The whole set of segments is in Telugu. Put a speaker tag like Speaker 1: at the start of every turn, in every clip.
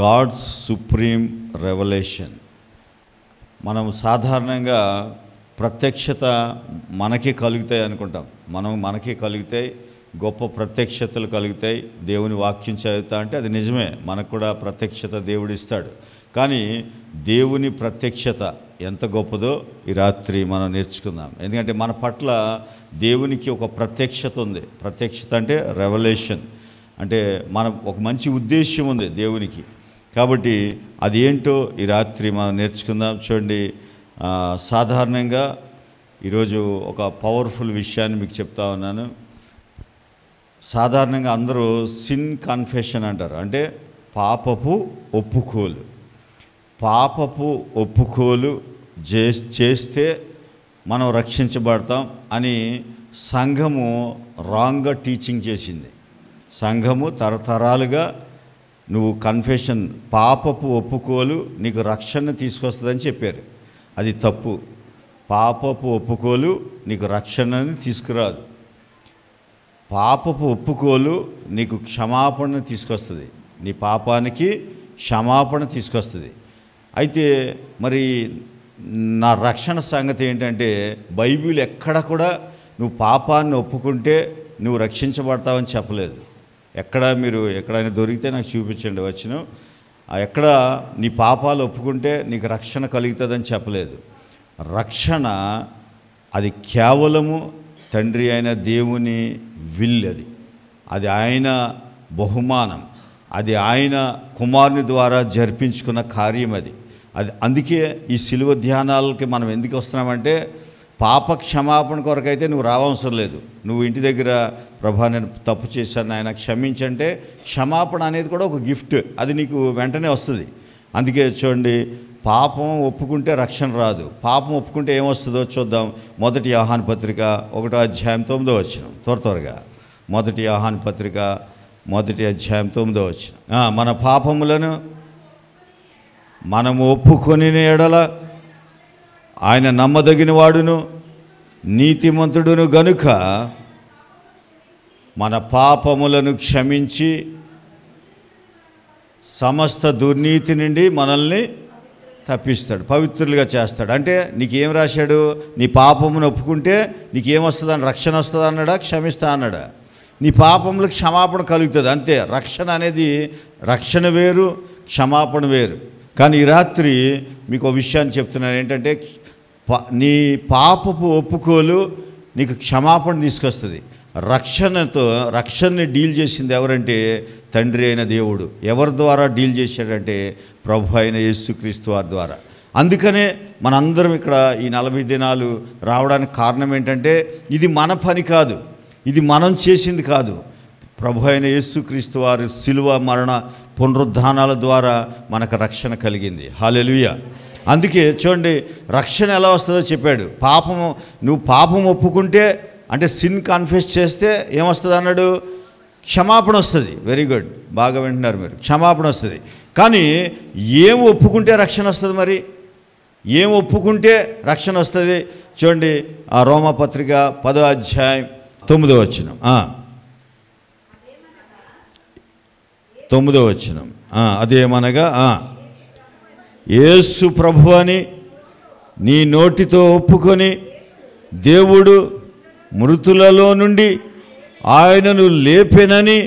Speaker 1: God's supreme revolution. మనం సాధారణంగా ప్రత్యక్షత మనకే కలుగుతాయి అనుకుంటాం. మనకే కలుగుతాయి, గొప్ప ప్రత్యక్షతలు కలుగుతాయి. దేవుని వాక్యం చదువుతా అంటే అది నిజమే, మనకు కూడా ప్రత్యక్షత దేవుడు ఇస్తాడు. కానీ దేవుని ప్రత్యక్షత ఎంత గొప్పదో ఈ రాత్రి మనం నేర్చుకుందాం. ఎందుకంటే మన పట్ల దేవునికి ఒక ప్రత్యక్షత ఉంది. ప్రత్యక్షత అంటే రెవల్యూషన్, అంటే ఒక మంచి ఉద్దేశ్యం ఉంది దేవునికి. కాబట్టి అది ఏంటో ఈ రాత్రి మనం నేర్చుకుందాం. చూడండి, సాధారణంగా ఈరోజు ఒక పవర్ఫుల్ విషయాన్ని మీకు చెప్తా ఉన్నాను. సాధారణంగా అందరూ సిన్ కన్ఫెషన్ అంటారు, అంటే పాపపు ఒప్పుకోలు. పాపపు ఒప్పుకోలు చేస్తే మనం రక్షించబడతాం అని సంఘము రాంగ్గా టీచింగ్ చేసింది. సంఘము తరతరాలుగా నువ్వు కన్ఫెషన్, పాపపు ఒప్పుకోలు నీకు రక్షణ తీసుకొస్తుందని చెప్పారు. అది తప్పు. పాపపు ఒప్పుకోలు నీకు రక్షణని తీసుకురాదు. పాపపు ఒప్పుకోలు నీకు క్షమాపణ తీసుకొస్తుంది, నీ పాపానికి క్షమాపణ తీసుకొస్తుంది. అయితే మరి నా రక్షణ సంగతి ఏంటంటే, బైబిల్ ఎక్కడ కూడా నువ్వు పాపాన్ని ఒప్పుకుంటే నువ్వు రక్షించబడతావని చెప్పలేదు. మీరు ఎక్కడైనా దొరికితే నాకు చూపించండి వచ్చిన. ఎక్కడ నీ పాపాలు ఒప్పుకుంటే నీకు రక్షణ కలుగుతుందని చెప్పలేదు. రక్షణ అది కేవలము తండ్రి అయిన దేవుని విల్, అది ఆయన బహుమానం, అది ఆయన కుమారుని ద్వారా జరిపించుకున్న కార్యం. అది అందుకే ఈ శిలువ ధ్యానాలకి మనం ఎందుకు వస్తున్నామంటే, పాప క్షమాపణ కొరకైతే నువ్వు రావవసరం లేదు. నువ్వు ఇంటి దగ్గర ప్రభా నేను తప్పు చేశాను ఆయన క్షమించంటే, క్షమాపణ అనేది కూడా ఒక గిఫ్ట్, అది నీకు వెంటనే వస్తుంది. అందుకే చూడండి, పాపం ఒప్పుకుంటే రక్షణ రాదు. పాపం ఒప్పుకుంటే ఏమొస్తుందో చూద్దాం. 1 యోహాను పత్రిక 1వ అధ్యాయం 9వ వచనం. త్వరగా 1 యోహాను పత్రిక 1వ అధ్యాయం 9వ వచనం. మన పాపములను మనము ఒప్పుకొని ఎడల ఆయన నమ్మదగిన వాడును నీతిమంతుడును గనుక మన పాపములను క్షమించి సమస్త దుర్నీతి నుండి మనల్ని తప్పిస్తాడు, పవిత్రులుగా చేస్తాడు. అంటే నీకేం రాశాడు? నీ పాపమును ఒప్పుకుంటే నీకేమొస్తుందని, రక్షణ వస్తుంది అన్నాడా, క్షమిస్తా అన్నాడా? నీ పాపములకు క్షమాపణ కలుగుతుంది, అంతే. రక్షణ అనేది, రక్షణ వేరు, క్షమాపణ వేరు. కానీ ఈ రాత్రి మీకు ఒక విషయాన్ని చెప్తున్నాను. ఏంటంటే, నీ పాపపు ఒప్పుకోలు నీకు క్షమాపణ తీసుకొస్తుంది. రక్షణని డీల్ చేసింది ఎవరంటే తండ్రి అయిన దేవుడు. ఎవరి ద్వారా డీల్ చేశాడంటే ప్రభు అయిన యేసుక్రీస్తు వారి ద్వారా. అందుకనే మనందరం ఇక్కడ ఈ 40 దినాలు రావడానికి కారణం ఏంటంటే, ఇది మన పని కాదు, ఇది మనం చేసింది కాదు. ప్రభు అయిన యేసుక్రీస్తు వారి శిలువ మరణ పునరుద్ధానాల ద్వారా మనకు రక్షణ కలిగింది. హల్లెలూయా. అందుకే చూడండి, రక్షణ ఎలా వస్తుందో చెప్పాడు. నువ్వు పాపం ఒప్పుకుంటే, అంటే సిన్ కన్ఫెస్ చేస్తే ఏమొస్తుంది అన్నాడు? క్షమాపణ వస్తుంది. వెరీ గుడ్, బాగా వింటున్నారు మీరు. క్షమాపణ వస్తుంది. కానీ ఏం ఒప్పుకుంటే రక్షణ వస్తుంది? మరి ఏం ఒప్పుకుంటే రక్షణ వస్తుంది? చూడండి, ఆ రోమాపత్రిక 10వ అధ్యాయం 9వ వచనం. 9వ వచనం. అదేమనగా, యేసు ప్రభు అని నీ నోటితో ఒప్పుకొని దేవుడు మృతులలో నుండి ఆయనను లేపెనని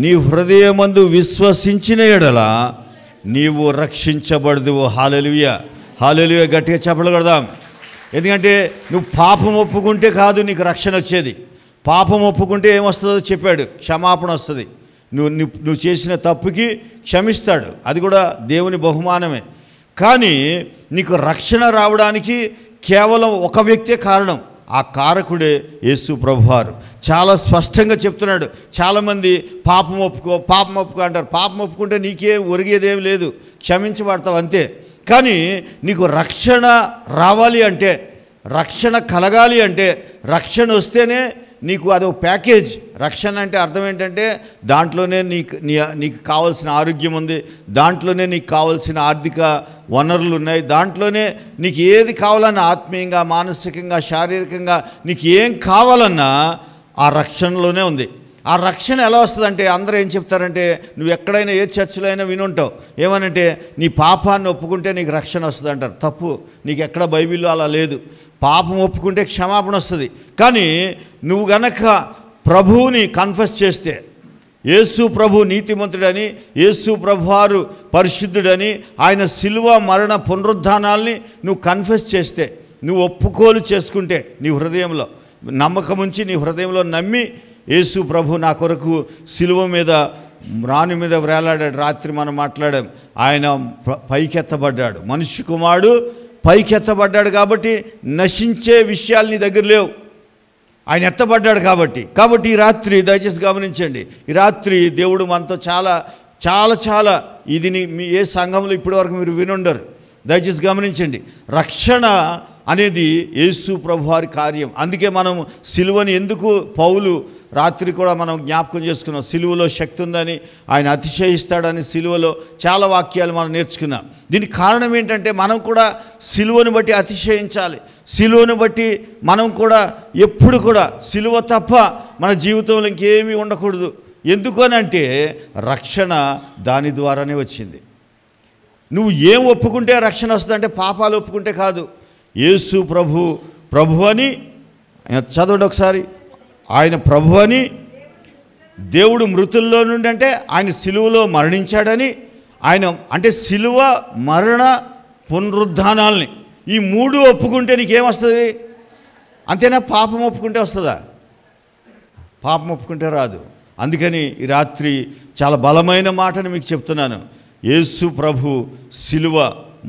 Speaker 1: నీ హృదయమందు విశ్వసించిన ఎడల నీవు రక్షించబడదువు. హల్లెలూయా, హల్లెలూయా. గట్టిగా చప్పట్లు కొడదాం. ఎందుకంటే నువ్వు పాపం ఒప్పుకుంటే కాదు నీకు రక్షణ వచ్చేది. పాపం ఒప్పుకుంటే ఏమొస్తుందో చెప్పాడు, క్షమాపణ వస్తుంది. నువ్వు చేసిన తప్పుకి క్షమిస్తాడు, అది కూడా దేవుని బహుమానమే. కానీ నీకు రక్షణ రావడానికి కేవలం ఒక వ్యక్తే కారణం. ఆ కారకుడే యేసు ప్రభువారు. చాలా స్పష్టంగా చెప్తున్నాడు. చాలామంది పాపం ఒప్పుకో అంటారు. పాపం ఒప్పుకుంటే నీకే ఒరిగేదేం లేదు, క్షమించబడతావు అంతే. కానీ నీకు రక్షణ రావాలి అంటే, రక్షణ కలగాలి అంటే, రక్షణ వస్తేనే నీకు అదొక ప్యాకేజ్. రక్షణ అంటే అర్థం ఏంటంటే, దాంట్లోనే నీకు కావాల్సిన ఆరోగ్యం ఉంది, దాంట్లోనే నీకు కావాల్సిన ఆర్థిక వనరులు ఉన్నాయి, దాంట్లోనే నీకు ఏది కావాలన్నా ఆత్మీయంగా, మానసికంగా, శారీరకంగా నీకు ఏం కావాలన్నా ఆ రక్షణలోనే ఉంది. ఆ రక్షణ ఎలా వస్తుందంటే అందరూ ఏం చెప్తారంటే, నువ్వు ఎక్కడైనా ఏ చర్చిలో అయినా వినుంటావు, ఏమనంటే నీ పాపాన్ని ఒప్పుకుంటే నీకు రక్షణ వస్తుంది అంటారు. తప్పు. నీకు ఎక్కడ బైబిల్లో అలా లేదు. పాపం ఒప్పుకుంటే క్షమాపణ వస్తుంది. కానీ నువ్వు గనక ప్రభువుని కన్ఫెస్ చేస్తే, యేసు ప్రభు నీతిమంతుడని, యేసు ప్రభువారు పరిశుద్ధుడని, ఆయన శిలువ మరణ పునరుద్ధానాల్ని నువ్వు కన్ఫెస్ చేస్తే, నువ్వు ఒప్పుకోలు చేసుకుంటే, నీ హృదయంలో నమ్మకం ఉంచి నీ హృదయంలో నమ్మి, యేసు ప్రభు నా కొరకు శిలువ మీద రాణి మీద వేలాడాడు. రాత్రి మనం మాట్లాడాం. ఆయన పైకెత్తబడ్డాడు. మనిషి కుమారుడు పైకెత్తబడ్డాడు కాబట్టి నశించే విషయాలు నీ దగ్గర లేవు. ఆయన ఎత్తబడ్డాడు కాబట్టి ఈ రాత్రి దయచేసి గమనించండి. ఈ రాత్రి దేవుడు మనతో చాలా చాలా చాలా ఇది మీ ఏ సంఘంలో ఇప్పటివరకు మీరు వినుండరు. దయచేసి గమనించండి. రక్షణ అనేది యేసు ప్రభువారి కార్యం. అందుకే మనం సిలువని ఎందుకు పౌలు రాత్రి కూడా మనం జ్ఞాపకం చేసుకున్నాం. సిలువలో శక్తి ఉందని, ఆయన అతిశయిస్తాడని సిలువలో చాలా వాక్యాలు మనం నేర్చుకున్నాం. దీనికి కారణం ఏంటంటే మనం కూడా సిలువను బట్టి అతిశయించాలి. సిలువను బట్టి మనం కూడా ఎప్పుడు కూడా సిలువ తప్ప మన జీవితంలో ఇంకేమీ ఉండకూడదు. ఎందుకనంటే రక్షణ దాని ద్వారానే వచ్చింది. నువ్వు ఏం ఒప్పుకుంటే రక్షణ వస్తుందంటే పాపాలు ఒప్పుకుంటే కాదు. యేసు ప్రభు అని చదవండి ఒకసారి. ఆయన ప్రభు అని, దేవుడు మృతుల్లో నుండి అంటే ఆయన సిలువలో మరణించాడని, ఆయన అంటే సిలువ మరణ పునరుద్ధానాల్ని ఈ మూడు ఒప్పుకుంటే నీకేమొస్తుంది? అంతేనా? పాపం ఒప్పుకుంటే వస్తుందా? పాపం ఒప్పుకుంటే రాదు. అందుకని ఈ రాత్రి చాలా బలమైన మాటను మీకు చెప్తున్నాను. యేసు ప్రభు సిలువ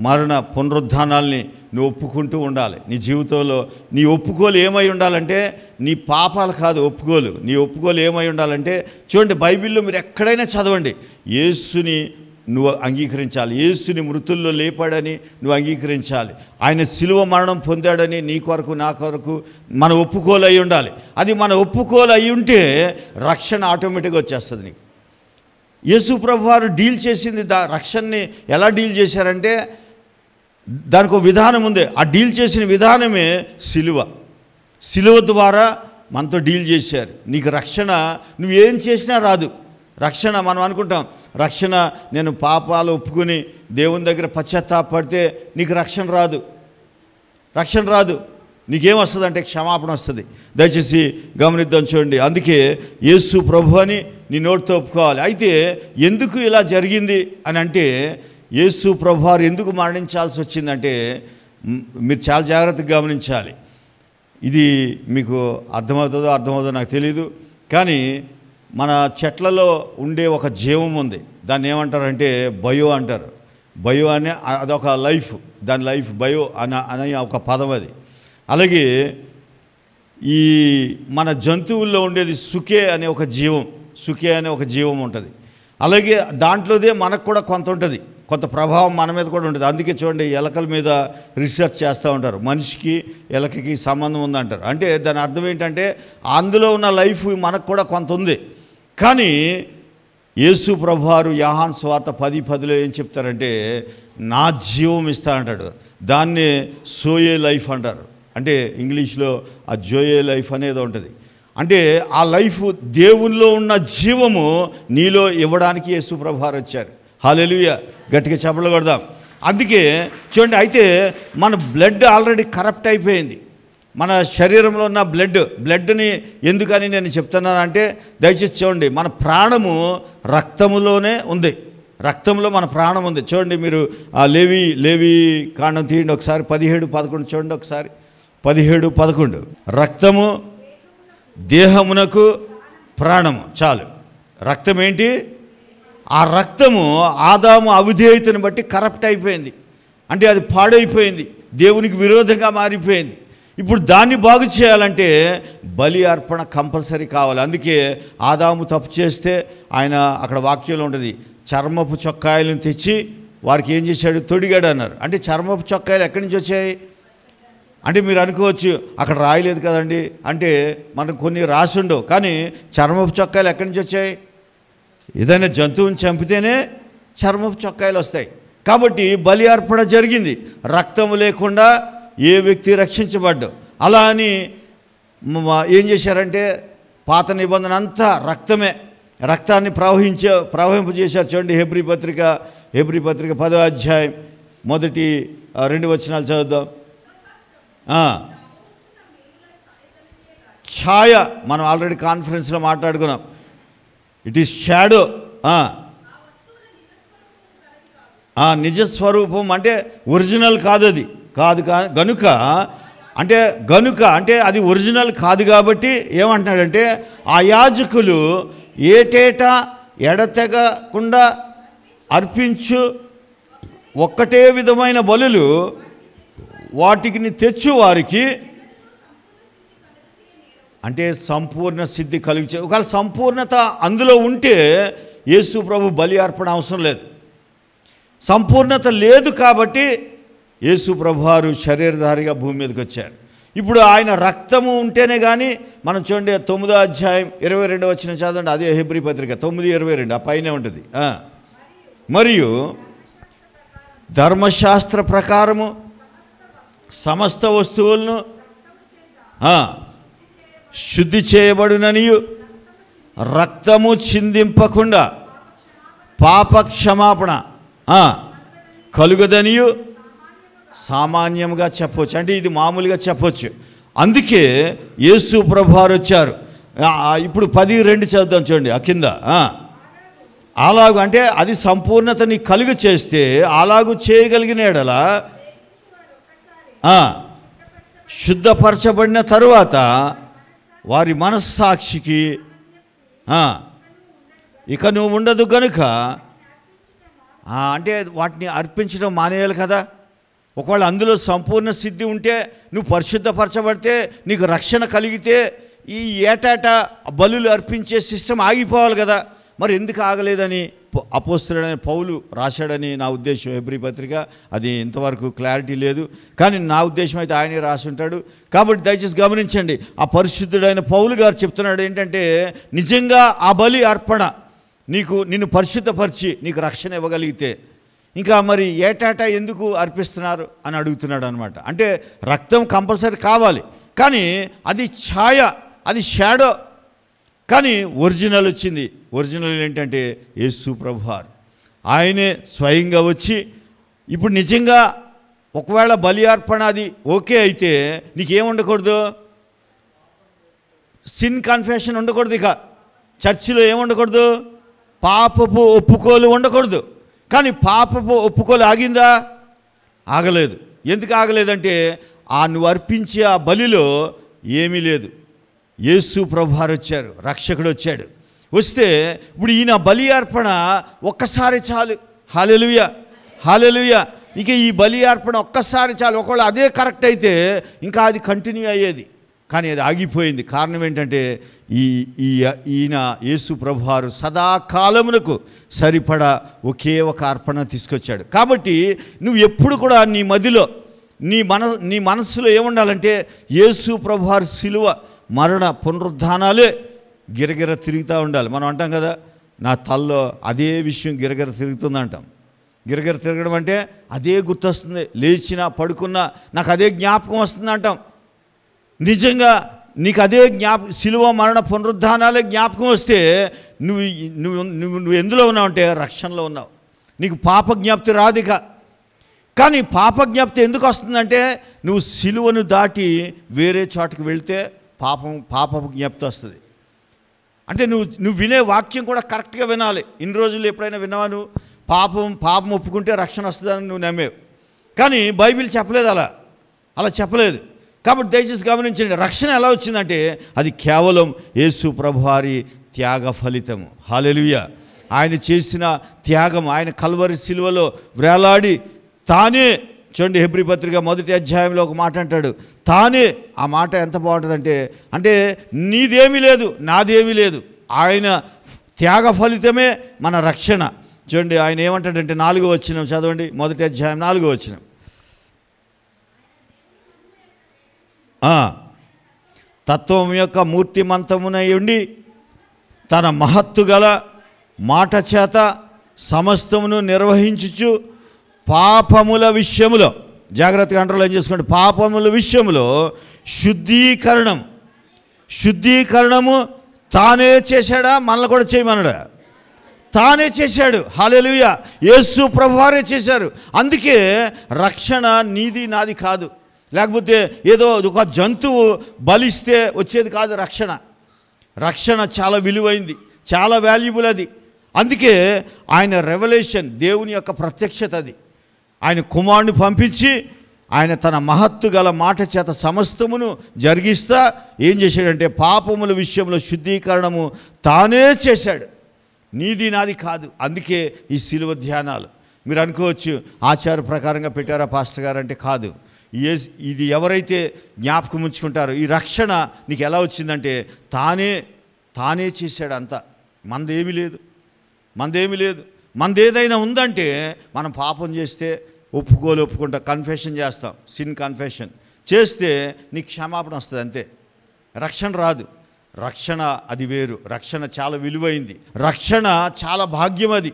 Speaker 1: మరణ పునరుద్ధానాల్ని నువ్వు ఒప్పుకుంటూ ఉండాలి. నీ జీవితంలో నీ ఒప్పుకోలు ఏమై ఉండాలంటే, నీ పాపాలు కాదు ఒప్పుకోలు. నీ ఒప్పుకోలు ఏమై ఉండాలంటే, చూడండి బైబిల్లో మీరు ఎక్కడైనా చదవండి, యేసుని నువ్వు అంగీకరించాలి. యేసుని మృతుల్లో లేపాడని నువ్వు అంగీకరించాలి. ఆయన సిలువ మరణం పొందాడని నీ కొరకు నా కొరకు మన ఒప్పుకోలు అయి ఉండాలి. అది మన ఒప్పుకోలు అయి ఉంటే రక్షణ ఆటోమేటిక్గా వచ్చేస్తుంది నీకు. యేసు ప్రభు వారు డీల్ చేసింది రక్షణని ఎలా డీల్ చేశారంటే, దానికి ఒక విధానం ఉంది. ఆ డీల్ చేసిన విధానమే సిలువ ద్వారా మనతో డీల్ చేశారు. నీకు రక్షణ నువ్వేం చేసినా రాదు. రక్షణ మనం అనుకుంటాం, రక్షణ నేను పాపాలు ఒప్పుకుని దేవుని దగ్గర పశ్చాత్తాపడితే నీకు రక్షణ రాదు. నీకేం వస్తుంది అంటే క్షమాపణ వస్తుంది. దయచేసి గమనిద్దాం. చూడండి, అందుకే యేసు ప్రభు అని నీ నోటితో ఒప్పుకోవాలి. అయితే ఎందుకు ఇలా జరిగింది అని అంటే, యేసు ప్రభు వారు ఎందుకు మరణించాల్సి వచ్చిందంటే, మీరు చాలా జాగ్రత్తగా గమనించాలి. ఇది మీకు అర్థమవుతుందో నాకు తెలీదు. కానీ మన చెట్లలో ఉండే ఒక జీవం ఉంది. దాన్ని ఏమంటారంటే బయో అంటారు. బయో అనే అదొక లైఫ్. దాని లైఫ్ బయో అనే ఒక పదం అది. అలాగే ఈ మన జంతువుల్లో ఉండేది సుకే అనే ఒక జీవం ఉంటుంది. అలాగే దాంట్లోదే మనకు కూడా కొంత ఉంటుంది, కొంత ప్రభావం మన మీద కూడా ఉంటుంది. అందుకే చూడండి, ఎలకల మీద రీసెర్చ్ చేస్తూ ఉంటారు. మనిషికి ఎలకకి సంబంధం ఉందంటారు. అంటే దాని అర్థం ఏంటంటే అందులో ఉన్న లైఫ్ మనకు కూడా కొంత ఉంది. కానీ యేసు ప్రభువారు యోహాను సువార్త 10:10లో ఏం చెప్తారంటే, నా జీవం ఇస్తా అంటాడు. దాన్నే సోయే లైఫ్ అంటారు. అంటే ఇంగ్లీష్లో ఆ జోయే లైఫ్ అనేది ఉంటుంది. అంటే ఆ లైఫ్ దేవునిలో ఉన్న జీవము నీలో ఇవ్వడానికి యేసు ప్రభువారు వచ్చారు. హల్లెలూయా, గట్టిగా చప్పట్లు కొడదాం. అందుకే చూడండి, అయితే మన బ్లడ్ ఆల్రెడీ కరప్ట్ అయిపోయింది. మన శరీరంలో ఉన్న బ్లడ్ని ఎందుకని నేను చెప్తున్నానంటే, దయచేసి చూడండి, మన ప్రాణము రక్తములోనే ఉంది. రక్తంలో మన ప్రాణం ఉంది. చూడండి, మీరు ఆ లేవి కాండం తీయండి ఒకసారి. 17:11 చూడండి ఒకసారి. 17:11 రక్తము దేహమునకు ప్రాణము. చాలు. రక్తం ఏంటి? ఆ రక్తము ఆదాము అవిధేయతను బట్టి కరప్ట్ అయిపోయింది. అంటే అది పాడైపోయింది, దేవునికి విరోధంగా మారిపోయింది. ఇప్పుడు దాన్ని బాగు చేయాలంటే బలి అర్పణ కంపల్సరీ కావాలి. అందుకే ఆదాము తప్పు చేస్తే ఆయన అక్కడ వాక్యంలో ఉంటుంది, చర్మపు చొక్కాయలను తెచ్చి వారికి ఏం చేశాడు? తొడిగాడు అన్నారు. అంటే చర్మపు చొక్కాయలు ఎక్కడి నుంచి వచ్చాయి అంటే మీరు అనుకోవచ్చు, అక్కడ రాయలేదు కదండి అంటే మనకు కొన్ని రాసి ఉండవు. కానీ చర్మపు చొక్కాయలు ఎక్కడి నుంచి వచ్చాయి? ఏదైనా జంతువుని చంపితేనే చర్మపు చొక్కాయలు వస్తాయి. కాబట్టి బలి అర్పణ జరిగింది. రక్తము లేకుండా ఏ వ్యక్తి రక్షించబడ్డాడు. అలా అని ఏం చేశారంటే పాత నిబంధన అంతా రక్తమే, రక్తాన్ని ప్రవహింపజేశారు. చూడండి హెబ్రీ పత్రిక 10వ అధ్యాయం మొదటి 2 వచనాలు చదువుదాం. ఛాయ మనం ఆల్రెడీ కాన్ఫరెన్స్లో మాట్లాడుకున్నాం. It is shadow. నిజస్వరూపం అంటే ఒరిజినల్ కాదు, అది కాదు గనుక అంటే అది ఒరిజినల్ కాదు కాబట్టి ఏమంటున్నాడంటే ఆ యాజకులు ఏటేటా ఎడతెగకుండా అర్పించు ఒక్కటే విధమైన బలులు వాటికి తెచ్చు వారికి అంటే సంపూర్ణ సిద్ధి కలిగి, ఒకవేళ సంపూర్ణత అందులో ఉంటే యేసు ప్రభు బలి అర్పణ అవసరం లేదు. సంపూర్ణత లేదు కాబట్టి యేసు ప్రభువారు శరీరధారిగా భూమి మీదకి వచ్చారు. ఇప్పుడు ఆయన రక్తము ఉంటేనే కానీ మనం చూడండి 9వ అధ్యాయం 22వ వచనం చదవండి. అదే హెబ్రీ పత్రిక 9:22 ఆ పైనే ఉంటుంది. మరియు ధర్మశాస్త్ర ప్రకారము సమస్త వస్తువులను శుద్ధి చేయబడుననియు రక్తము చిందింపకుండా పాప క్షమాపణ కలుగదనియు సామాన్యంగా చెప్పవచ్చు. అంటే ఇది మామూలుగా చెప్పవచ్చు. అందుకే యేసు ప్రభువారు వచ్చారు. ఇప్పుడు 10:2 చదువుతాం చూడండి ఆ కింద. అలాగూ అంటే అది సంపూర్ణతని కలుగు చేస్తే అలాగూ చేయగలిగిన ఎడల శుద్ధపరచబడిన తరువాత వారి మనస్సాక్షికి ఇక నువ్వు ఉండదు కనుక అంటే వాటిని అర్పించడం మానేయాలి కదా. ఒకవేళ అందులో సంపూర్ణ సిద్ధి ఉంటే, నువ్వు పరిశుద్ధపరచబడితే, నీకు రక్షణ కలిగితే ఈ ఏటాటా బలులు అర్పించే సిస్టమ్ ఆగిపోవాలి కదా. మరి ఎందుకు ఆగలేదని అపోస్తలుడైన పౌలు రాశాడని నా ఉద్దేశం. హెబ్రీ పత్రిక అది ఇంతవరకు క్లారిటీ లేదు, కానీ నా ఉద్దేశం అయితే ఆయనే రాసి ఉంటాడు. కాబట్టి దయచేసి గమనించండి. ఆ పరిశుద్ధుడైన పౌలు గారు చెప్తున్నాడు ఏంటంటే, నిజంగా ఆ బలి అర్పణ నిన్ను పరిశుద్ధపరిచి నీకు రక్షణ ఇవ్వగలిగితే ఇంకా మరి ఏటాటా ఎందుకు అర్పిస్తున్నారు అని అడుగుతున్నాడు అనమాట. అంటే రక్తం కంపల్సరీ కావాలి, కానీ అది ఛాయ, అది షాడో. కానీ ఒరిజినల్ వచ్చింది. ఒరిజినల్ ఏంటంటే యేసు ప్రభువారు. ఆయనే స్వయంగా వచ్చి ఇప్పుడు నిజంగా ఒకవేళ బలి అర్పణ అది ఓకే అయితే నీకేం ఉండకూడదు, సిన్ కన్ఫెషన్ ఉండకూడదు. ఇక చర్చిలో ఏముండకూడదు, పాపపు ఒప్పుకోలు ఉండకూడదు. కానీ పాపపు ఒప్పుకోలు ఆగిందా? ఆగలేదు. ఎందుకు ఆగలేదంటే నువ్వు అర్పించే ఆ బలిలో ఏమీ లేదు. యేసు ప్రభువారు వచ్చారు, రక్షకుడు వచ్చాడు. వస్తే ఇప్పుడు ఈయన బలి అర్పణ ఒక్కసారి చాలు. హల్లెలూయా, హల్లెలూయా. ఇక ఈ బలి అర్పణ ఒక్కసారి చాలు. ఒకవేళ అదే కరెక్ట్ అయితే ఇంకా అది కంటిన్యూ అయ్యేది, కానీ అది ఆగిపోయింది. కారణం ఏంటంటే ఈయన యేసు ప్రభువారు సదాకాలమునకు సరిపడా ఒకే ఒక అర్పణ తీసుకొచ్చాడు. కాబట్టి నువ్వు ఎప్పుడు కూడా నీ మదిలో నీ మనస్సులో ఏముండాలంటే యేసు ప్రభువారు శిలువ మరణ పునరుద్ధానాలే గిరగిర తిరుగుతూ ఉండాలి. మనం అంటాం కదా, నా తల్లో అదే విషయం గిరగిర తిరుగుతుంది అంటాం. గిరగిర తిరగడం అంటే అదే గుర్తొస్తుంది, లేచినా పడుకున్నా నాకు అదే జ్ఞాపకం వస్తుంది అంటాం. నిజంగా నీకు అదే శిలువ మరణ పునరుద్ధానాలే జ్ఞాపకం వస్తే నువ్వు ఎందులో ఉన్నావు అంటే రక్షణలో ఉన్నావు. నీకు పాప జ్ఞాప్తి రాదిక. కానీ పాప జ్ఞాప్తి ఎందుకు వస్తుందంటే నువ్వు శిలువను దాటి వేరే చోటుకు వెళ్తే పాపపు జ్ఞాప్తి వస్తుంది. అంటే నువ్వు వినే వాక్యం కూడా కరెక్ట్గా వినాలి. ఇన్ని రోజులు ఎప్పుడైనా విన్నావా నువ్వు? పాపం ఒప్పుకుంటే రక్షణ వస్తుందని నువ్వు నమ్మేవు, కానీ బైబిల్ చెప్పలేదు, అలా చెప్పలేదు. కాబట్టి దయచేసి గమనించండి, రక్షణ ఎలా వచ్చిందంటే అది కేవలం యేసు ప్రభువారి త్యాగ ఫలితము. హల్లెలూయా. ఆయన చేసిన త్యాగం, ఆయన కల్వరి శిలువలో వేలాడి తానే, చూడండి హెబ్రీ పత్రిక 1వ అధ్యాయంలో ఒక మాట అంటాడు, తానే. ఆ మాట ఎంత బాగుంటుందంటే, అంటే నీదేమీ లేదు, నాదేమీ లేదు, ఆయన త్యాగ ఫలితమే మన రక్షణ. చూడండి ఆయన ఏమంటాడంటే 4వ వచనం చదవండి, 1వ అధ్యాయం 4వ వచనం. తత్వం యొక్క మూర్తిమంతమునై ఉండి తన మహత్తు గల మాట చేత సమస్తమును నిర్వహించుచు పాపముల విషయములో, జాగ్రత్తగా అండర్లైన్ చేసుకోండి, పాపముల విషయములో శుద్ధీకరణము తానే చేశాడా? మనల్ని కూడా చేయమన్నాడా? తానే చేశాడు. హల్లెలూయా. యేసు ప్రభువారే చేశారు. అందుకే రక్షణ నీది నాది కాదు. లేకపోతే ఏదో ఒక జంతువు బలిస్తే వచ్చేది కాదు రక్షణ. రక్షణ చాలా విలువైంది, చాలా వాల్యుబుల్ అది. అందుకే ఆయన రెవల్యూషన్, దేవుని యొక్క ప్రత్యక్షత అది. ఆయన కుమారుని పంపించి ఆయన తన మహత్తు గల మాట చేత సమస్తమును జరిగిస్తా ఏం చేశాడంటే పాపముల విషయంలో శుద్ధీకరణము తానే చేశాడు. నీది నాది కాదు. అందుకే ఈ శిలువ ధ్యానాలు. మీరు అనుకోవచ్చు ఆచార ప్రకారంగా పెట్టారా పాస్టర్ గారు అంటే కాదు. ఇది ఎవరైతే జ్ఞాపకం ఉంచుకుంటారో ఈ రక్షణ నీకు ఎలా వచ్చిందంటే తానే చేశాడు అంతా. మనదేమీ లేదు. మనదేదైనా ఉందంటే మనం పాపం చేస్తే ఒప్పుకుంటా, కన్ఫెషన్ చేస్తాం, సిన్ కన్ఫెషన్ చేస్తే నీకు క్షమాపణ వస్తుంది అంతే. రక్షణ రాదు. రక్షణ అది వేరు. రక్షణ చాలా విలువైంది. రక్షణ చాలా భాగ్యం అది.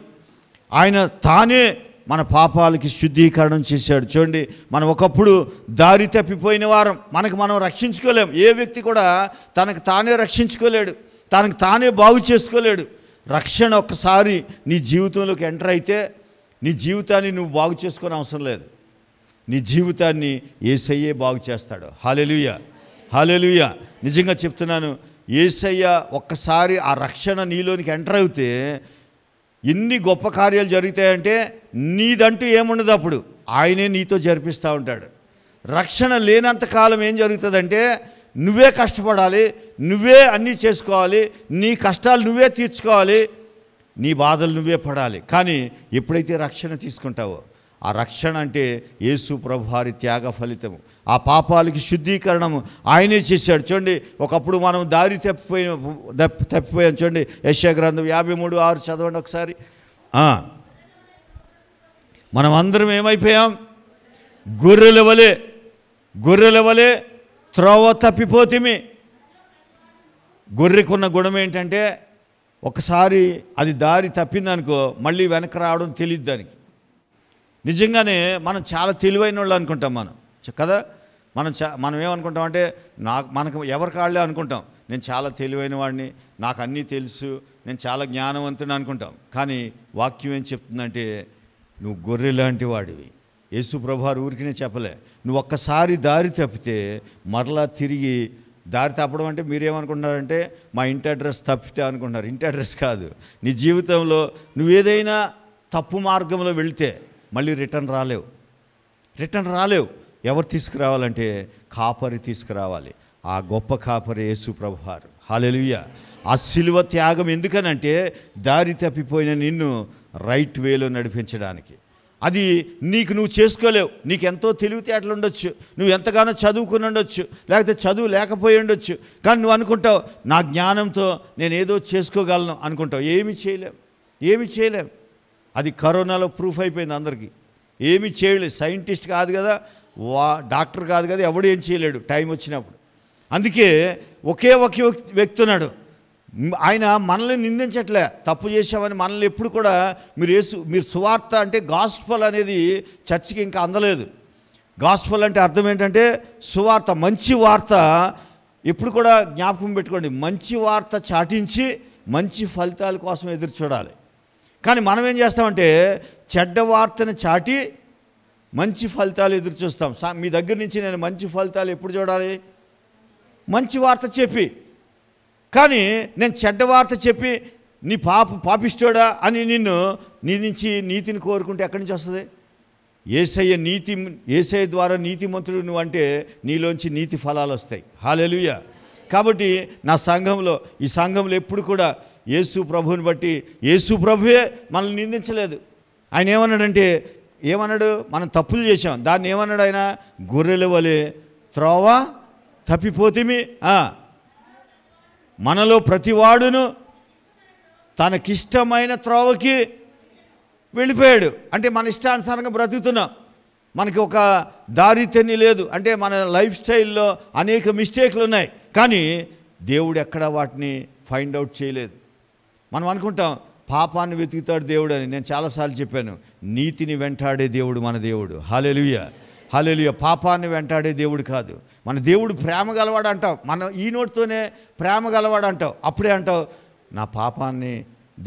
Speaker 1: ఆయన తానే మన పాపాలకి శుద్ధీకరణం చేశాడు. చూడండి, మనం ఒకప్పుడు దారి తప్పిపోయిన వారం. మనం రక్షించుకోలేం. ఏ వ్యక్తి కూడా తనకు తానే రక్షించుకోలేడు, తనకు తానే బాగు చేసుకోలేడు. రక్షణ ఒక్కసారి నీ జీవితంలోకి ఎంటర్ అయితే నీ జీవితాన్ని నువ్వు బాగు చేసుకునే అవసరం లేదు. నీ జీవితాన్ని యేసయ్యే బాగు చేస్తాడు. హల్లెలూయా, హల్లెలూయా. నిజంగా చెప్తున్నాను, యేసయ్య ఒక్కసారి ఆ రక్షణ నీలోనికి ఎంటర్ అయితే ఎన్ని గొప్ప కార్యాలు జరుగుతాయంటే నీదంటూ ఏముండదు. అప్పుడు ఆయనే నీతో జరిపిస్తూ ఉంటాడు. రక్షణ లేనంతకాలం ఏం జరుగుతుందంటే నువ్వే కష్టపడాలి, నువ్వే అన్నీ చేసుకోవాలి, నీ కష్టాలు నువ్వే తీర్చుకోవాలి, నీ బాధలు నువ్వే పడాలి. కానీ ఎప్పుడైతే రక్షణ తీసుకుంటావో, ఆ రక్షణ అంటే యేసు ప్రభువారి త్యాగ ఫలితము. ఆ పాపాలకి శుద్ధీకరణము ఆయనే చేశాడు. చూడండి, ఒకప్పుడు మనం దారి తప్పిపోయాం. చూడండి, యెషయా గ్రంథం 53:6 చదవండి ఒకసారి. మనం అందరం ఏమైపోయాం? గొర్రెల వలె త్రోవ తప్పిపోతిమి. గొర్రెకున్న గుణం ఏంటంటే ఒకసారి అది దారి తప్పిందనుకో మళ్ళీ వెనక రావడం తెలియదు దానికి. నిజంగానే మనం చాలా తెలివైన వాళ్ళు అనుకుంటాం మనం కదా. మనం ఏమనుకుంటాం అంటే మనకు ఎవరి కాళ్ళే అనుకుంటాం, నేను చాలా తెలివైన వాడిని, నాకు అన్నీ తెలుసు, నేను చాలా జ్ఞానవంతుని అనుకుంటాం. కానీ వాక్యం ఏం చెప్తుందంటే నువ్వు గొర్రె లాంటి వాడివి. యేసు ప్రభువారు ఊరికినే చెప్పలే. నువ్వు ఒక్కసారి దారి తప్పితే మరలా తిరిగి దారి తప్పడం అంటే మీరేమనుకుంటున్నారంటే మా ఇంటి అడ్రస్ తప్పితే అనుకుంటున్నారు. ఇంటి అడ్రస్ కాదు. నీ జీవితంలో నువ్వు ఏదైనా తప్పు మార్గంలో వెళితే మళ్ళీ రిటర్న్ రాలేవు. ఎవరు తీసుకురావాలంటే కాపరి తీసుకురావాలి. ఆ గొప్ప కాపరి యేసు ప్రభువారు. హల్లెలూయా. ఆ శిలువ త్యాగం ఎందుకనంటే దారి తప్పిపోయిన నిన్ను రైట్ వేలో నడిపించడానికి. అది నువ్వు చేసుకోలేవు. నీకు ఎంతో తెలివితేటలు ఉండొచ్చు, నువ్వు ఎంతగానో చదువుకుని ఉండొచ్చు, లేకపోతే చదువు లేకపోయి ఉండొచ్చు. కానీ నువ్వు అనుకుంటావు నా జ్ఞానంతో నేను ఏదో చేసుకోగలను అనుకుంటావు. ఏమి చేయలేం. అది కరోనాలో ప్రూఫ్ అయిపోయింది అందరికీ. ఏమీ చేయలేదు. సైంటిస్ట్ కాదు కదా, డాక్టర్ కాదు కదా, ఎవడు ఏం చేయలేడు టైం వచ్చినప్పుడు. అందుకే ఒకే వ్యక్తి ఉన్నాడు. ఆయన మనల్ని నిందించట్లే, తప్పు చేసామని మనల్ని ఎప్పుడు కూడా మీరు సువార్త అంటే గాస్పల్ అనేది చర్చికి ఇంకా అందలేదు. గాస్పల్ అంటే అర్థం ఏంటంటే సువార్త, మంచి వార్త. ఎప్పుడు కూడా జ్ఞాపకం పెట్టుకోండి, మంచి వార్త చాటించి మంచి ఫలితాల కోసం ఎదురు చూడాలి. కానీ మనం ఏం చేస్తామంటే చెడ్డ వార్తను చాటి మంచి ఫలితాలు ఎదురు చూస్తాం. మీ దగ్గర నుంచి నేను మంచి ఫలితాలు ఎప్పుడు చూడాలి? మంచి వార్త చెప్పి. కానీ నేను చెడ్డ వార్త చెప్పి నీ పాపిస్తోడా అని నీ నుంచి నీతిని కోరుకుంటే ఎక్కడి నుంచి వస్తుంది? యేసయ్య ద్వారా నీతిమంతుడు నువ్వు అంటే నీలోంచి నీతి ఫలాలు వస్తాయి. హల్లెలూయా. కాబట్టి ఈ సంఘంలో ఎప్పుడు కూడా యేసు ప్రభువుని బట్టి యేసు ప్రభువే మనల్ని నిందించలేదు. ఆయన ఏమన్నాడు? మనం తప్పులు చేశాం, దాన్ని ఏమన్నాడు ఆయన? గొర్రెల వలె త్రోవ తప్పిపోతిమి. మనలో ప్రతివాడును తనకిష్టమైన త్రోవకి వెళ్ళిపోయాడు. అంటే మన ఇష్టానుసారంగా బ్రతుకుతున్నాం. మనకి ఒక దారి తెన్ని లేదు. అంటే మన లైఫ్ స్టైల్లో అనేక మిస్టేక్లు ఉన్నాయి. కానీ దేవుడు ఎక్కడ వాటిని ఫైండ్ అవుట్ చేయలేదు. మనం అనుకుంటాం పాపాన్ని వెతుకుతాడు దేవుడు అని. నేను చాలాసార్లు చెప్పాను, నీతిని వెంటాడే దేవుడు మన దేవుడు. హల్లెలూయా. హల్లెలూయా. పాపాన్ని వెంటాడే దేవుడు కాదు. మన దేవుడు ప్రేమ గలవాడు అంటావు, మనం ఈ నోటితోనే ప్రేమ గలవాడు అంటావు, అప్పుడే అంటావు నా పాపాన్ని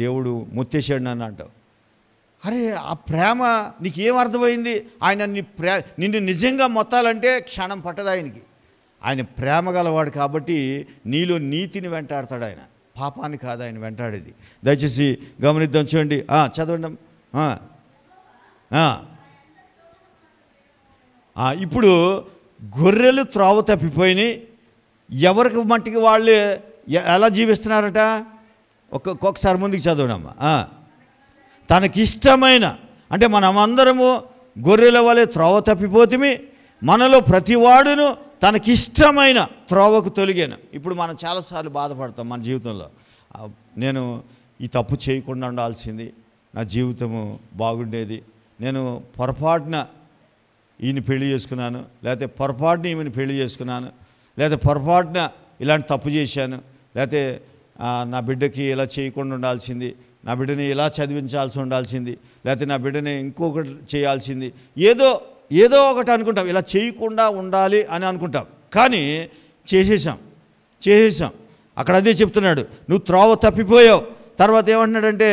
Speaker 1: దేవుడు ముత్తేసాడు నన్ను అంటావు. అరే ఆ ప్రేమ నీకు ఏం అర్థమైంది? ఆయన నిన్ను నిజంగా మొత్తాలంటే క్షణం పట్టదు ఆయనకి. ఆయన ప్రేమ గలవాడు కాబట్టి నీలో నీతిని వెంటాడతాడు ఆయన, పాపాన్ని కాదు ఆయన వెంటాడేది. దయచేసి గమనిద్దాం, చూడండి, చదవండి. ఇప్పుడు గొర్రెలు త్రోవ తప్పిపోయినాయి, ఎవరికి మట్టికి వాళ్ళు ఎలా జీవిస్తున్నారట? ఒక్కొక్కసారి ముందుకు చదవడమ్మా. తనకిష్టమైన, అంటే మనమందరము గొర్రెల వలె త్రోవ తప్పిపోతిమి, మనలో ప్రతివాడును తనకిష్టమైన త్రోవకు తొలిగాను. ఇప్పుడు మనం చాలాసార్లు బాధపడతాం మన జీవితంలో, నేను ఈ తప్పు చేయకుండా ఉండాల్సింది, నా జీవితము బాగుండేది, నేను పొరపాటున ఈయన పెళ్లి చేసుకున్నాను, లేకపోతే పొరపాటున ఈమెను పెళ్లి చేసుకున్నాను, లేకపోతే పొరపాటున ఇలాంటి తప్పు చేశాను, లేకపోతే నా బిడ్డకి ఇలా చేయకుండా ఉండాల్సింది, నా బిడ్డని ఇలా చదివించాల్సి ఉండాల్సింది, లేకపోతే నా బిడ్డని ఇంకొకటి చేయాల్సింది, ఏదో ఒకటి అనుకుంటాం, ఇలా చేయకుండా ఉండాలి అని అనుకుంటాం. కానీ చేసేసాం. అక్కడ అదే చెప్తున్నాడు, నువ్వు త్రోవ తప్పిపోయావు. తర్వాత ఏమంటున్నాడంటే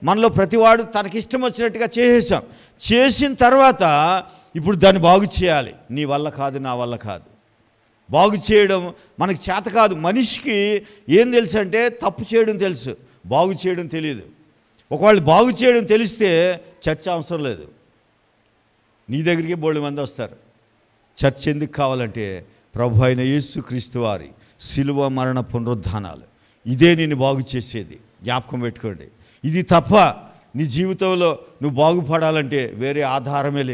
Speaker 1: మనలో ప్రతివాడు తనకిష్టం వచ్చినట్టుగా చేసేసాం. చేసిన తర్వాత ఇప్పుడు దాన్ని బాగు చేయాలి. నీ వల్ల కాదు, నా వల్ల కాదు. బాగు చేయడం మనకు చేత కాదు. మనిషికి ఏం తెలుసు అంటే తప్పు చేయడం తెలుసు, బాగు చేయడం తెలియదు. ఒకవేళ బాగు చేయడం తెలిస్తే చర్చ అవసరం లేదు, నీ దగ్గరికి బోల్డ్ మంది వస్తారు. చర్చ ఎందుకు కావాలంటే ప్రభు అయిన యేసుక్రీస్తు వారి శిలువ మరణ పునరుద్ధానాలు, ఇదే నిన్ను బాగు చేసేది. జ్ఞాపకం పెట్టుకోండి. ఇది తప్ప నీ జీవితంలో నువ్వు బాగుపడాలంటే వేరే ఆధారమే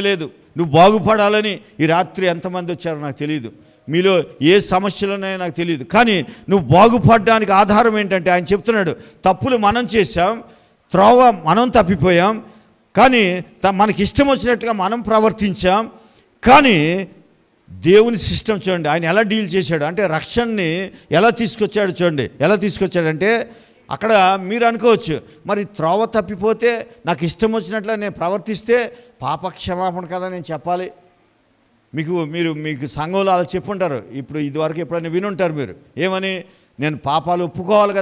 Speaker 1: లేదు. నువ్వు బాగుపడాలని ఈ రాత్రి ఎంతమంది వచ్చారో నాకు తెలియదు, మీలో ఏ సమస్యలున్నాయో నాకు తెలియదు, కానీ నువ్వు బాగుపడడానికి ఆధారం ఏంటంటే ఆయన చెప్తున్నాడు, తప్పులు మనం చేశాం, త్రోవ మనం తప్పిపోయాం, కానీ మనకి ఇష్టం వచ్చినట్టుగా మనం ప్రవర్తించాం. కానీ దేవుని సిస్టమ్ చూడండి, ఆయన ఎలా డీల్ చేశాడు అంటే రక్షణని ఎలా తీసుకొచ్చాడు చూడండి. ఎలా తీసుకొచ్చాడంటే అక్కడ మీరు అనుకోవచ్చు, మరి త్రోవ తప్పిపోతే నాకు ఇష్టం వచ్చినట్లు నేను ప్రవర్తిస్తే పాపక్షమాపణ కదా నేను చెప్పాలి. మీకు సంఘంలో అలా చెప్పుంటారు, ఇప్పుడు ఇదివరకు ఎప్పుడైనా వినుంటారు మీరు, ఏమని, నేను పాపాలు ఒప్పుకోవాలి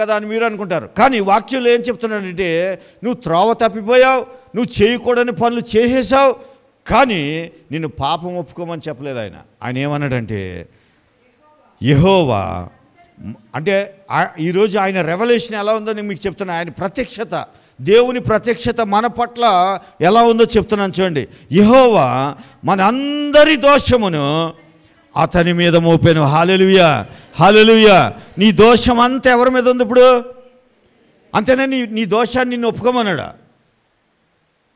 Speaker 1: కదా అని మీరు అనుకుంటారు. కానీ వాక్యంలో ఏం చెప్తున్నాడంటే నువ్వు త్రోవ తప్పిపోయావు, నువ్వు చేయకూడని పనులు చేసేసావు, కానీ నిన్ను పాపం ఒప్పుకోమని చెప్పలేదు ఆయన. ఆయన ఏమన్నాడంటే యెహోవా, అంటే ఈరోజు ఆయన రెవల్యూషన్ ఎలా ఉందో నేను మీకు చెప్తున్నా. ఆయన ప్రత్యక్షత, దేవుని ప్రత్యక్షత మన పట్ల ఎలా ఉందో చెప్తున్నాను చూడండి. యెహోవా మన అందరి దోషమును అతని మీద మోపాను. హల్లెలూయా, హల్లెలూయా. నీ దోషం అంతా ఎవరి మీద ఉంది ఇప్పుడు? అంతేనా? నీ దోషాన్ని నిన్ను ఒప్పుకోమన్నాడా?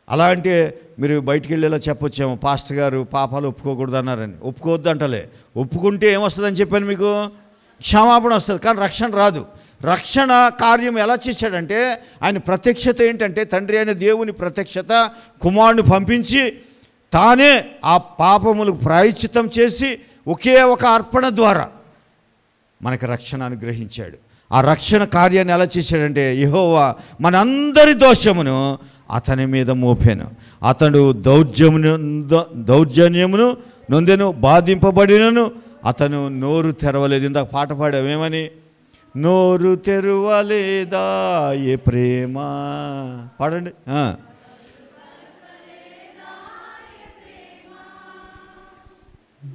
Speaker 1: అలా అంటే మీరు బయటికి వెళ్ళేలా చెప్పొచ్చేమో, పాస్టర్ గారు పాపాలు ఒప్పుకోకూడదు అన్నారని. ఒప్పుకోవద్దు అంటలే, ఒప్పుకుంటే ఏమొస్తుందని చెప్పాను మీకు, క్షమాపణ వస్తుంది, కానీ రక్షణ రాదు. రక్షణ కార్యం ఎలా చేశాడంటే ఆయన ప్రత్యక్షత ఏంటంటే తండ్రి అయిన దేవుని ప్రత్యక్షత, కుమారుని పంపించి తానే ఆ పాపములకు ప్రాయశ్చిత్తం చేసి ఒకే ఒక అర్పణ ద్వారా మనకు రక్షణ అనుగ్రహించాడు. ఆ రక్షణ కార్యాన్ని ఎలా చేశాడంటే యెహోవా మనందరి దోషమును అతని మీద మోపాను. అతడు దౌర్జన్యమును నొందెను, బాధింపబడినను అతను నోరు తెరవలేదు. ఇందాక పాట పాడామేమని, నోరు తెరవలేదా ఏ ప్రేమ, పాడండి.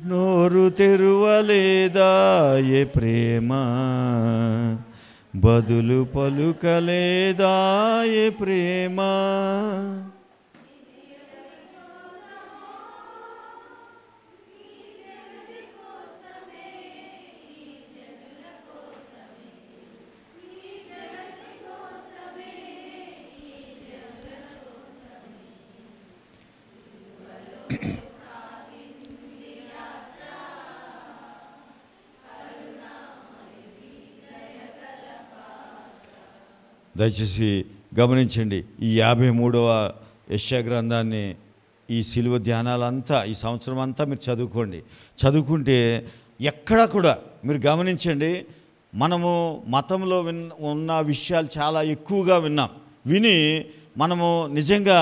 Speaker 1: నోరు తెరవలేదా ఏ ప్రేమ, బదులు పలుకలేదా ఏ ప్రేమ, దయచేసి గమనించండి. ఈ 53వ యెషయా గ్రంథాన్ని, ఈ సిలువ ధ్యానాలంతా ఈ సంవత్సరం అంతా మీరు చదువుకుంటే ఎక్కడ కూడా మీరు గమనించండి, మనము మతంలో ఉన్న విషయాలు చాలా ఎక్కువగా విని మనము నిజంగా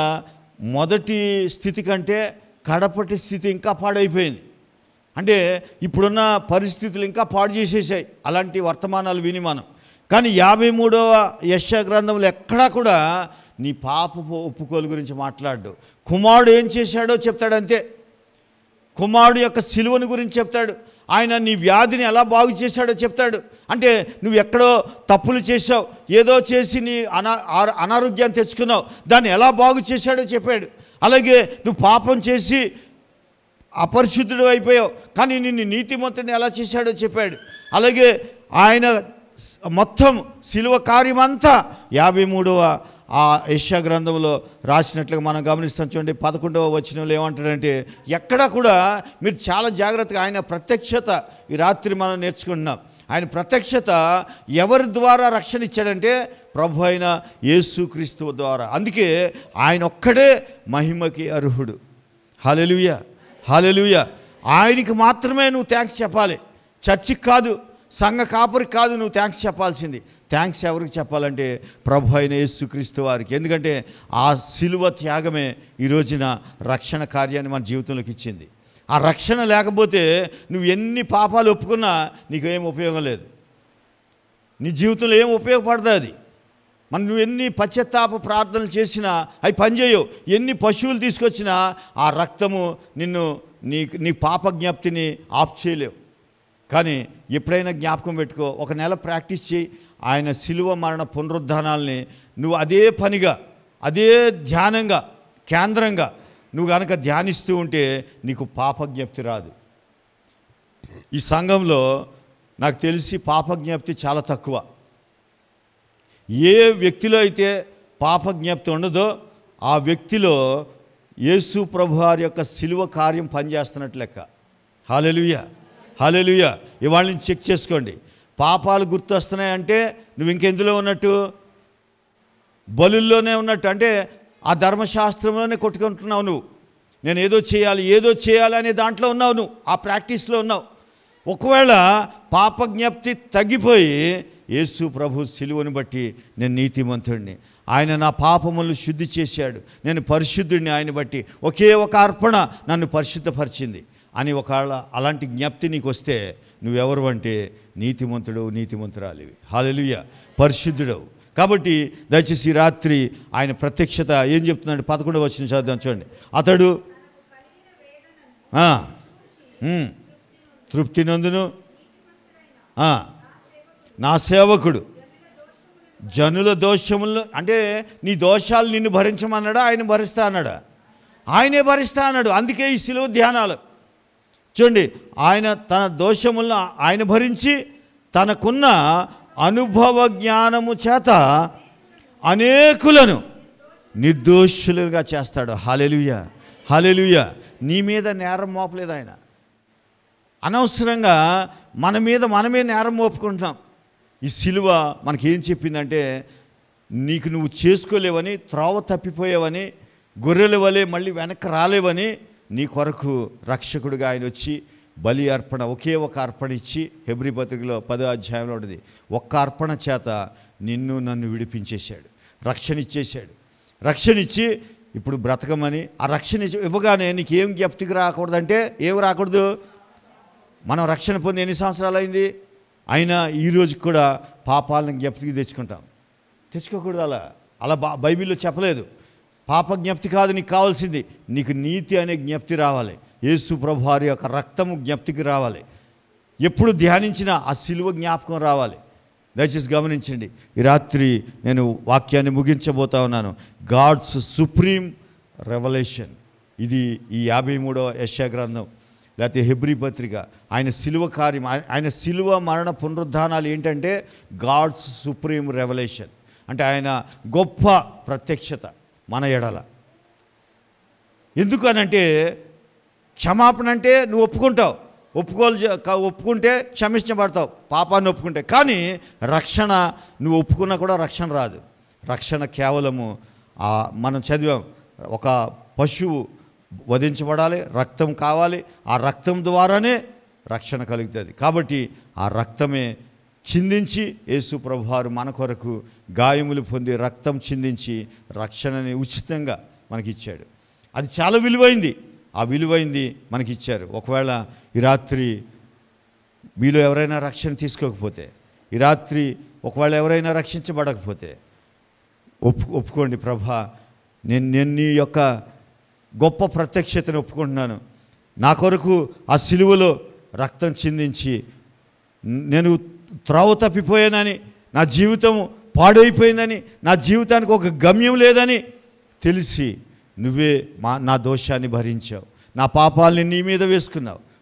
Speaker 1: మొదటి స్థితి కంటే కడపటి స్థితి ఇంకా పాడైపోయింది. అంటే ఇప్పుడున్న పరిస్థితులు ఇంకా పాడు చేసేసాయి అలాంటి వర్తమానాలు విని మనం. కానీ 53వ యెషయా గ్రంథంలో ఎక్కడా కూడా నీ పాపపు ఒప్పుకోలు గురించి మాట్లాడు. కుమారుడు ఏం చేశాడో చెప్తాడు అంతే. కుమారుడు యొక్క సిలువను గురించి చెప్తాడు. ఆయన నీ వ్యాధిని ఎలా బాగు చేశాడో చెప్తాడు. అంటే నువ్వు ఎక్కడో తప్పులు చేసావు, ఏదో చేసి నీ అనారోగ్యాన్ని తెచ్చుకున్నావు, దాన్ని ఎలా బాగు చేశాడో చెప్పాడు. అలాగే నువ్వు పాపం చేసి అపరిశుద్ధుడు అయిపోయావు, కానీ నిన్ను నీతిమంతుడిని ఎలా చేశాడో చెప్పాడు. అలాగే ఆయన మొత్తం సిలువ కార్యమంతా 53వ ఆ యెషయా గ్రంథంలో రాసినట్లుగా మనం గమనిస్తాం. చూడండి 11వ వచనంలో ఏమంటాడంటే, ఎక్కడా కూడా మీరు చాలా జాగ్రత్తగా ఆయన ప్రత్యక్షత ఈ రాత్రి మనం నేర్చుకుంటున్నాం. ఆయన ప్రత్యక్షత ఎవరి ద్వారా రక్షణ ఇచ్చాడంటే ప్రభు అయిన యేసుక్రీస్తు ద్వారా. అందుకే ఆయన ఒక్కడే మహిమకి అర్హుడు. హల్లెలూయా, హల్లెలూయా. ఆయనకి మాత్రమే నువ్వు థ్యాంక్స్ చెప్పాలి, చర్చికి కాదు, సంఘ కాపురికి కాదు నువ్వు థ్యాంక్స్ చెప్పాల్సింది. థ్యాంక్స్ ఎవరికి చెప్పాలంటే ప్రభు అయిన యేసుక్రీస్తు వారికి. ఎందుకంటే ఆ సిలువ త్యాగమే ఈ రోజున రక్షణ కార్యాన్ని మన జీవితంలోకి ఇచ్చింది. ఆ రక్షణ లేకపోతే నువ్వు ఎన్ని పాపాలు ఒప్పుకున్నా నీకు ఏం ఉపయోగం లేదు, నీ జీవితంలో ఏం ఉపయోగపడదు అది. నువ్వు ఎన్ని పశ్చాత్తాప ప్రార్థనలు చేసినా అవి పనిచేయవు. ఎన్ని పశువులు తీసుకొచ్చినా ఆ రక్తము నిన్ను నీ పాప జ్ఞప్తిని ఆఫ్ చేయలేవు. కానీ ఎప్పుడైనా జ్ఞాపకం పెట్టుకో, ఒక నెల ప్రాక్టీస్ చేయి. ఆయన సిలువ మరణ పునరుద్ధానాల్ని నువ్వు అదే పనిగా, అదే ధ్యానంగా, కేంద్రంగా నువ్వు కనుక ధ్యానిస్తూ ఉంటే నీకు పాపజ్ఞప్తి రాదు. ఈ సంఘంలో నాకు తెలిసి పాపజ్ఞప్తి చాలా తక్కువ. ఏ వ్యక్తిలో అయితే పాపజ్ఞప్తి ఉండదో ఆ వ్యక్తిలో యేసు ప్రభువారి యొక్క సిలువ కార్యం పనిచేస్తున్నట్లు లెక్క. హల్లెలూయా, హల్లెలూయా. ఇవాళ నుంచి చెక్ చేసుకోండి. పాపాలు గుర్తొస్తున్నాయంటే నువ్వు ఇంకెందులో ఉన్నట్టు? బలుల్లోనే ఉన్నట్టు. అంటే ఆ ధర్మశాస్త్రంలోనే కొట్టుకుంటున్నావు నువ్వు. నేను ఏదో చేయాలి అనే దాంట్లో ఉన్నావు నువ్వు, ఆ ప్రాక్టీస్లో ఉన్నావు. ఒకవేళ పాపజ్ఞప్తి తగ్గిపోయి యేసు ప్రభు సిలువను బట్టి నేను నీతిమంతుడిని, ఆయన నా పాపములను శుద్ధి చేశాడు, నేను పరిశుద్ధుడిని, ఆయన బట్టి ఒకే ఒక అర్పణ నన్ను పరిశుద్ధపరిచింది అని ఒకవేళ అలాంటి జ్ఞప్తి నీకు వస్తే నువ్వెవరు అంటే నీతిమంతుడు, నీతిమంతురాలివి. హల్లెలూయా, పరిశుద్ధుడవు. కాబట్టి దయచేసి ఈ రాత్రి ఆయన ప్రత్యక్షత ఏం చెప్తున్నాడు? 11వ వచనం చదువుదాం చూడండి. అతడు తృప్తి నందును నా సేవకుడు జనుల దోషములు, అంటే నీ దోషాలు నిన్ను భరించమన్నాడా? ఆయన భరిస్తా అన్నాడా? ఆయనే భరిస్తా అన్నాడు. అందుకే ఈ సిలువ ధ్యానాలు చూడండి. ఆయన తన దోషములను ఆయన భరించి తనకున్న అనుభవ జ్ఞానము చేత అనేకులను నిర్దోషులుగా చేస్తాడు. హల్లెలూయా, హల్లెలూయా. నీ మీద నేరం మోపలేదు ఆయన. అనవసరంగా మన మీద మనమే నేరం మోపుకుంటున్నాం. ఈ సిలువ మనకేం చెప్పిందంటే నీకు నువ్వు చేసుకోలేవని, త్రోవ తప్పిపోయావని, గొర్రెల వలె మళ్ళీ వెనక్కి రాలేవని నీ కొరకు రక్షకుడిగా ఆయన వచ్చి బలి అర్పణ, ఒకే ఒక అర్పణ ఇచ్చి, హెబ్రీ పత్రికలో 10వ అధ్యాయంలో ఉంటుంది, ఒక్క అర్పణ చేత నిన్ను నన్ను విడిపించేశాడు, రక్షణ ఇచ్చేశాడు. రక్షణ ఇచ్చి ఇప్పుడు బ్రతకమని ఆ రక్షణ ఇవ్వగానే నీకు ఏం జ్ఞప్తికి రాకూడదంటే ఏం రాకూడదు? మనం రక్షణ పొంది ఎన్ని సంవత్సరాలు అయింది? అయినా ఈరోజు కూడా పాపాలను జ్ఞప్తికి తెచ్చుకోకూడదు. అలా బైబిల్లో చెప్పలేదు. పాప జ్ఞప్తి కాదు నీకు కావాల్సింది, నీకు నీతి అనే జ్ఞప్తి రావాలి. యేసు ప్రభు వారి యొక్క రక్తము జ్ఞప్తికి రావాలి. ఎప్పుడు ధ్యానించినా ఆ సిలువ జ్ఞాపకం రావాలి. దయచేసి గమనించండి. ఈ రాత్రి నేను వాక్యాన్ని ముగించబోతా ఉన్నాను. Gods supreme revolution. ఇది ఈ 53వ యెషయా గ్రంథం లేకపోతే హెబ్రీ పత్రిక. ఆయన సిలువ కార్యం, ఆయన సిలువ మరణ పునరుద్ధానాలు ఏంటంటే గాడ్స్ సుప్రీం రెవల్యూషన్. అంటే ఆయన గొప్ప ప్రత్యక్షత మన ఎడల. ఎందుకనంటే క్షమాపణ అంటే నువ్వు ఒప్పుకుంటావు, ఒప్పుకుంటే క్షమించబడతావు పాపాన్ని ఒప్పుకుంటే. కానీ రక్షణ నువ్వు ఒప్పుకున్నా కూడా రక్షణ రాదు. రక్షణ కేవలము మనం చదివాం, ఒక పశువు వధించబడాలి, రక్తం కావాలి, ఆ రక్తం ద్వారానే రక్షణ కలుగుతుంది. కాబట్టి ఆ రక్తమే చిందించి యేసు ప్రభువారు మన కొరకు గాయములు పొంది రక్తం చిందించి రక్షణని ఉచితంగా మనకిచ్చాడు. అది చాలా విలువైంది. ఆ విలువైంది మనకిచ్చారు. ఒకవేళ ఈ రాత్రి మీలో ఎవరైనా రక్షణ తీసుకోకపోతే, ఈ రాత్రి ఒకవేళ ఎవరైనా రక్షించబడకపోతే ఒప్పుకోండి, ప్రభా నేను నీ యొక్క గొప్ప ప్రత్యక్షతను ఒప్పుకుంటున్నాను. నా కొరకు ఆ సిలువలో రక్తం చిందించి నేను త్రోవ తప్పిపోయానని, నా జీవితం పాడైపోయిందని, నా జీవితానికి ఒక గమ్యం లేదని తెలిసి నువ్వే నా దోషాన్ని భరించావు, నా పాపాలని నీ మీద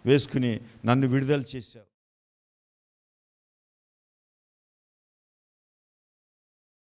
Speaker 1: వేసుకుని నన్ను విడుదల చేశావు.